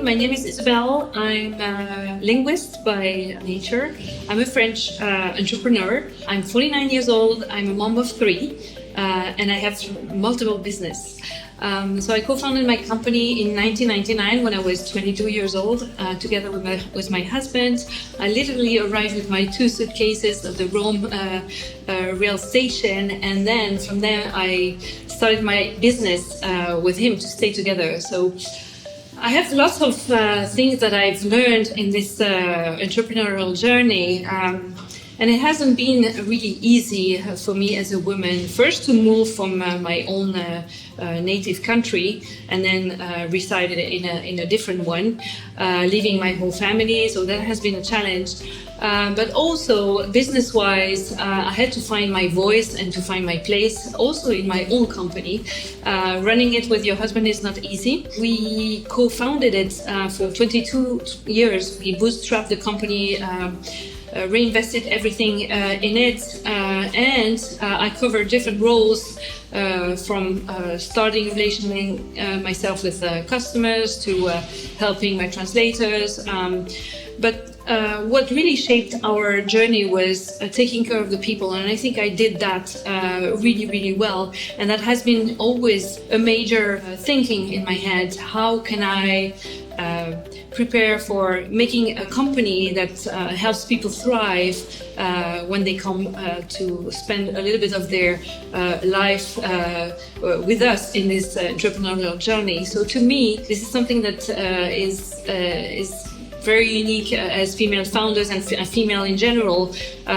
my name is Isabelle. I'm a linguist by nature. I'm a French entrepreneur. I'm 49 years old. I'm a mom of three, and I have multiple business. So I co-founded my company in 1999 when I was 22 years old, together with my husband. I literally arrived with my 2 suitcases at the Rome rail station, and then from there I started my business with him to stay together. So I have lots of things that I've learned in this entrepreneurial journey. And it hasn't been really easy for me as a woman, first to move from my own native country and then resided in a different one, leaving my whole family. So that has been a challenge. But also business-wise, I had to find my voice and to find my place also in my own company. Running it with your husband is not easy. We co-founded it for 22 years. We bootstrapped the company, reinvested everything in it, and I covered different roles from starting relationing myself with customers to helping my translators. But what really shaped our journey was taking care of the people, and I think I did that really, really well. And that has been always a major thinking in my head. How can I prepare for making a company that helps people thrive when they come to spend a little bit of their life with us in this entrepreneurial journey. So to me, this is something that is very unique as female founders and female in general.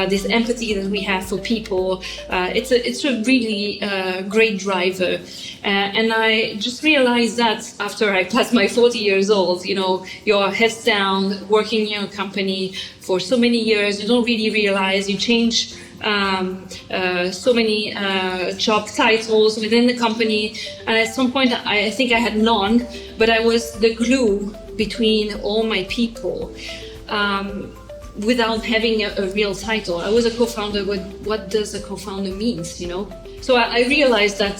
This empathy that we have for people, it's a really great driver. And I just realized that after I passed my 40 years old, you know, you're heads down, working in your company for so many years, you don't really realize you change so many job titles within the company. And at some point, I think I had none, but I was the glue between all my people without having a real title. I was a co-founder. What does a co-founder means, you know? So I realized that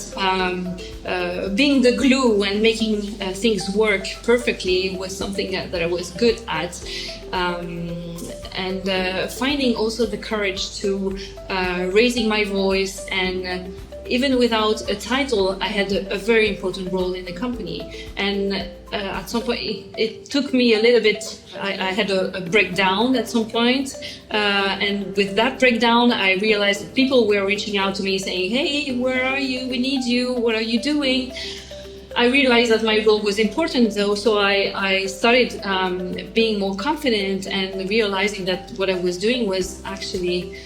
being the glue and making things work perfectly was something that I was good at. And finding also the courage to raising my voice, and even without a title, I had a very important role in the company. And at some point, it took me a little bit, I had a breakdown at some point. And with that breakdown, I realized that people were reaching out to me saying, hey, where are you? We need you. What are you doing? I realized that my role was important though, so I started being more confident and realizing that what I was doing was actually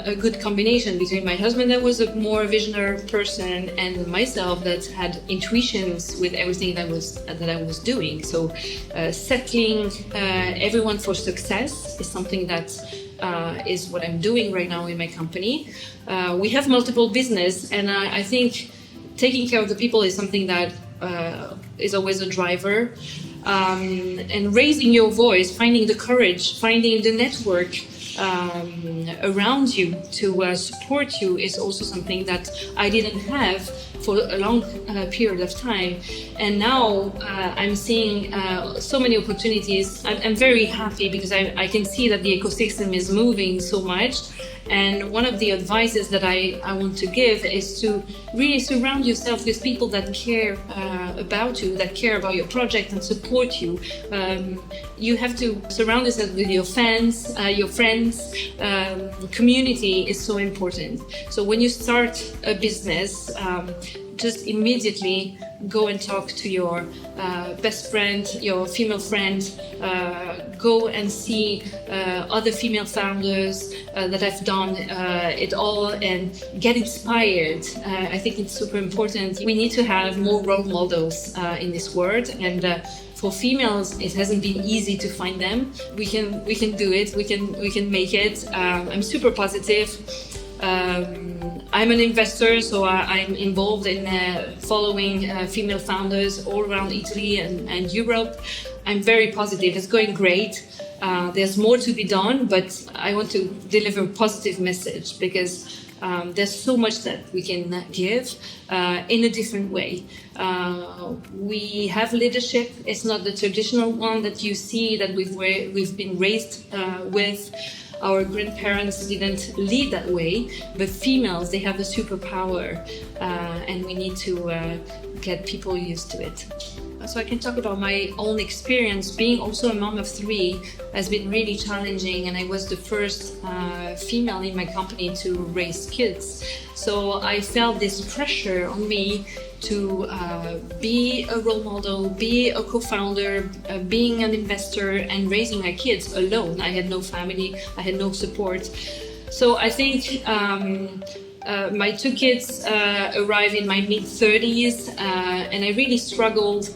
a good combination between my husband, that was a more visionary person, and myself that had intuitions with everything that I was doing. So settling everyone for success is something that is what I'm doing right now in my company. We have multiple business, and I think taking care of the people is something that is always a driver. And raising your voice, finding the courage, finding the network around you to support you is also something that I didn't have for a long period of time. And now I'm seeing so many opportunities. I'm very happy because I can see that the ecosystem is moving so much. And one of the advices that I want to give is to really surround yourself with people that care about you, that care about your project and support you. You have to surround yourself with your fans, your friends. Community is so important. So when you start a business, just immediately go and talk to your best friend, your female friend. Go and see other female founders that have done it all and get inspired. I think it's super important. We need to have more role models in this world, and for females, it hasn't been easy to find them. We can do it. We can make it. I'm super positive. I'm an investor, so I'm involved in following female founders all around Italy and Europe. I'm very positive. It's going great. There's more to be done, but I want to deliver a positive message because There's so much that we can give in a different way. We have leadership. It's not the traditional one that you see that we've been raised with. Our grandparents didn't lead that way, but females, they have a superpower, and we need to get people used to it. So I can talk about my own experience. Being also a mom of 3 has been really challenging, and I was the first female in my company to raise kids. So I felt this pressure on me to be a role model, be a co-founder, being an investor, and raising my kids alone. I had no family, I had no support. So I think my 2 kids arrived in my mid-30s, and I really struggled,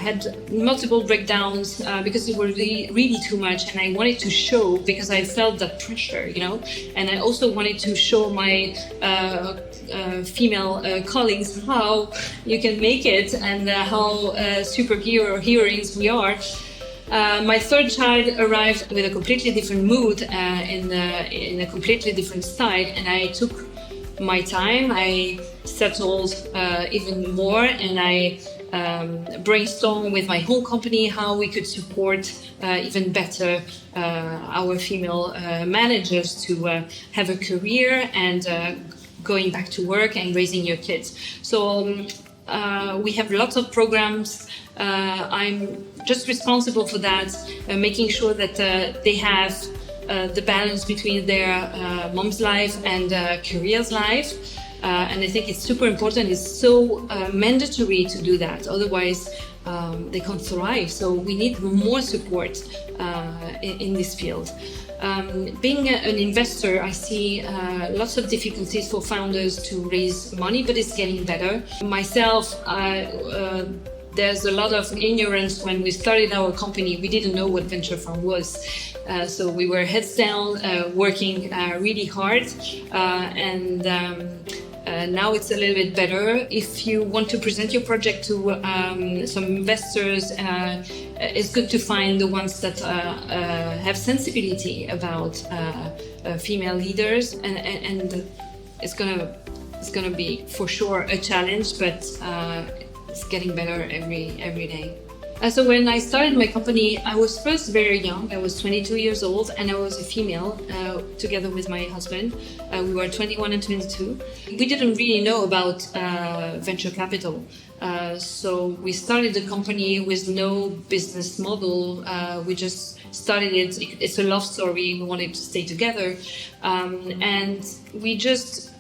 had multiple breakdowns because it was really too much, and I wanted to show, because I felt that pressure, and I also wanted to show my female colleagues how you can make it, and how heroines we are. My 3rd child arrived with a completely different mood, in a completely different style, and I took my time. I settled even more, and I brainstormed with my whole company how we could support even better our female managers to have a career and going back to work and raising your kids. So we have lots of programs. I'm just responsible for that, making sure that they have the balance between their mom's life and career's life. And I think it's super important. It's so mandatory to do that. Otherwise, they can't thrive. So we need more support in this field. Being an investor, I see lots of difficulties for founders to raise money, but it's getting better. Myself, there's a lot of ignorance. When we started our company, we didn't know what venture fund was. So we were heads down, working really hard, and now it's a little bit better. If you want to present your project to some investors, it's good to find the ones that have sensibility about female leaders, and it's gonna be for sure a challenge, but it's getting better every day. So when I started my company, I was first very young. I was 22 years old, and I was a female together with my husband. We were 21 and 22. We didn't really know about venture capital. So we started the company with no business model. We just started it. It's a love story. We wanted to stay together. And we just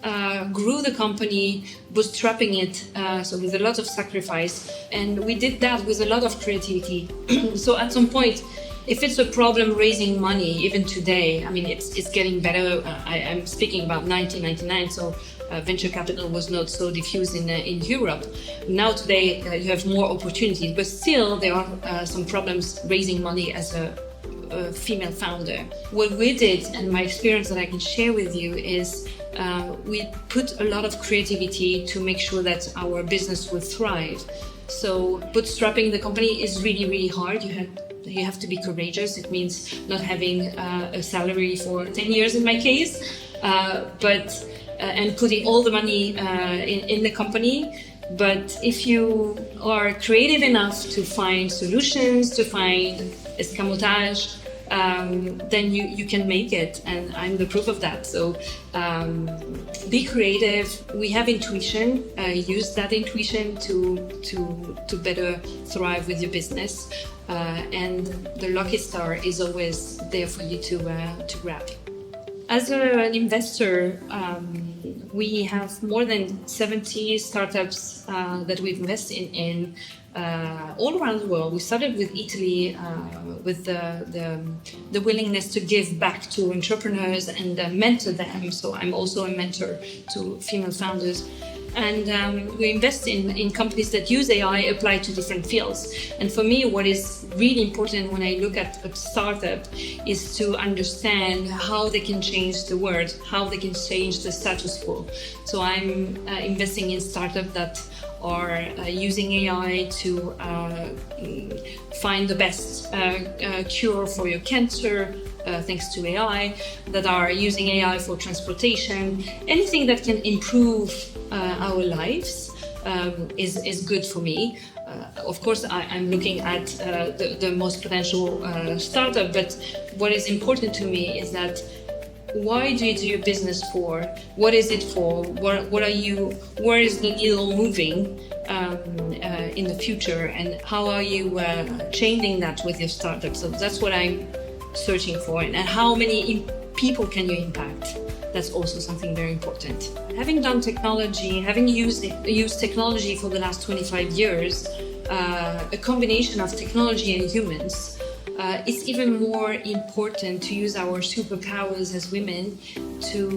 grew the company, bootstrapping it, so with a lot of sacrifice. And we did that with a lot of creativity. So at some point, if it's a problem raising money, even today, I mean, it's getting better. I'm speaking about 1999, so venture capital was not so diffused in Europe. Now today, you have more opportunities, but still there are some problems raising money as a female founder. What we did, and my experience that I can share with you, is we put a lot of creativity to make sure that our business will thrive. So bootstrapping the company is really, really hard. You have to be courageous. It means not having a salary for 10 years in my case, and putting all the money in the company. But if you are creative enough to find solutions, to find escamotage, then you can make it, and I'm the proof of that. So be creative. We have intuition. Use that intuition to better thrive with your business, and the lucky star is always there for you to grab. As an investor, we have more than 70 startups that we've invested in all around the world. We started with Italy with the willingness to give back to entrepreneurs and mentor them. So I'm also a mentor to female founders. And we invest in companies that use AI applied to different fields. And for me, what is really important when I look at a startup is to understand how they can change the world, how they can change the status quo. So I'm investing in startups that are using AI to find the best cure for your cancer, thanks to AI, that are using AI for transportation. Anything that can improve our lives is good for me. Of course, I'm looking at the most potential startup, but what is important to me is that why do you do your business for? What is it for? What are you? Where is the needle moving in the future? And how are you changing that with your startup? So that's what I'm searching for. And how many people can you impact? That's also something very important. Having done technology, having used technology for the last 25 years, a combination of technology and humans, it's even more important to use our superpowers as women to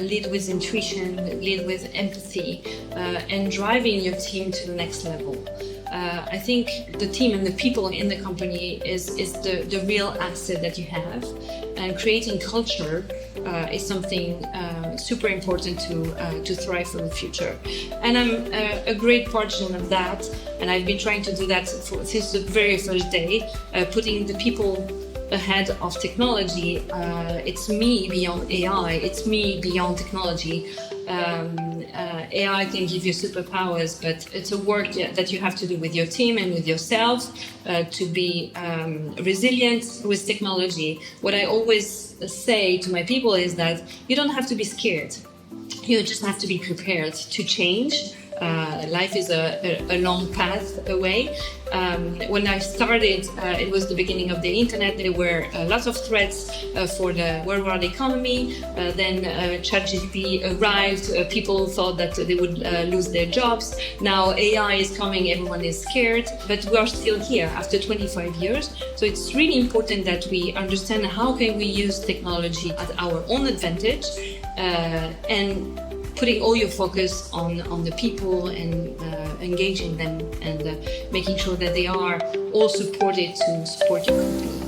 lead with intuition, lead with empathy, and driving your team to the next level. I think the team and the people in the company is the real asset that you have, and creating culture is something super important to thrive for the future. And I'm a great partisan of that, and I've been trying to do that since the very first day, putting the people ahead of technology. It's me beyond AI, it's me beyond technology. AI can give you superpowers, but it's a work that you have to do with your team and with yourself to be resilient with technology. What I always say to my people is that you don't have to be scared. You just have to be prepared to change. Life is a long path away. When I started, it was the beginning of the internet. There were lots of threats for the worldwide economy. Then ChatGPT arrived. People thought that they would lose their jobs. Now AI is coming. Everyone is scared. But we are still here after 25 years. So it's really important that we understand how can we use technology at our own advantage and putting all your focus on the people and engaging them and making sure that they are all supported to support your company.